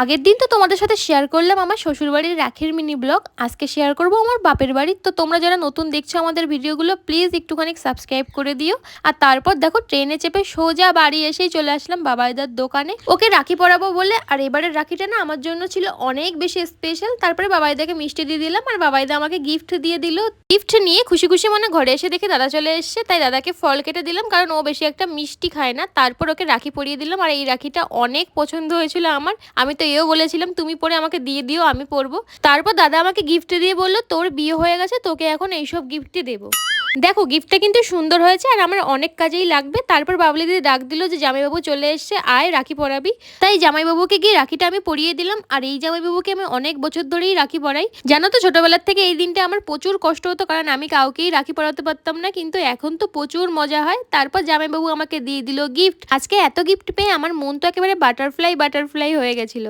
আগের দিন তো তোমাদের সাথে শেয়ার করলাম আমার শ্বশুরবাড়ির রাখির মিনি ব্লগ। আজকে শেয়ার করব আমার বাপের বাড়ির। তো তোমরা যারা নতুন দেখছো আমাদের ভিডিওগুলো প্লিজ একটুখানি সাবস্ক্রাইব করে দিও। আর তারপর দেখো ট্রেনে চেপে সোজা বাড়ি এসেই চলে আসলাম বাবাইদার দোকানে ওকে রাখি পরাবো বলে। আর এবারের রাখিটা না আমার জন্য ছিল অনেক বেশি স্পেশাল। তারপরে বাবাইদাকে মিষ্টি দিয়ে দিলাম আর বাবাইদা আমাকে গিফট দিয়ে দিল। গিফট নিয়ে খুশি খুশি মনে ঘরে এসে দেখে দাদা চলে এসছে, তাই দাদাকে ফল কেটে দিলাম কারণ ও বেশি একটা মিষ্টি খায় না। তারপর ওকে রাখি পরিয়ে দিলাম আর এই রাখিটা অনেক পছন্দ হয়েছিল আমার। আমি তো এও বলেছিলাম তুমি পরে আমাকে দিয়ে দিও, আমি পরবো। তারপর দাদা আমাকে গিফট দিয়ে বললো তোর বিয়ে হয়ে গেছে, তোকে এখন এইসব গিফটই দেবো। দেখো গিফটটা কিন্তু সুন্দর হয়েছে আর আমার অনেক কাজেই লাগবে। তারপর বাবলি দিদি ডাক দিল যে জামাইবাবু চলে এসছে, আয় রাখি পরাবি। তাই জামাইবাবুকে গিয়ে রাখিটা আমি পরিয়ে দিলাম। আর এই জামাইবাবুকে আমি অনেক বছর ধরেই রাখি পরাই। জানো তো ছোটবেলার থেকে এই দিনটা আমার প্রচুর কষ্ট হতো কারণ আমি কাউকেই রাখি পরাতে পারতাম না, কিন্তু এখন তো প্রচুর মজা হয়। তারপর জামাইবাবু আমাকে দিয়ে দিল গিফট। আজকে এত গিফট পেয়ে আমার মন তো একেবারে বাটারফ্লাই বাটারফ্লাই হয়ে গেছিল।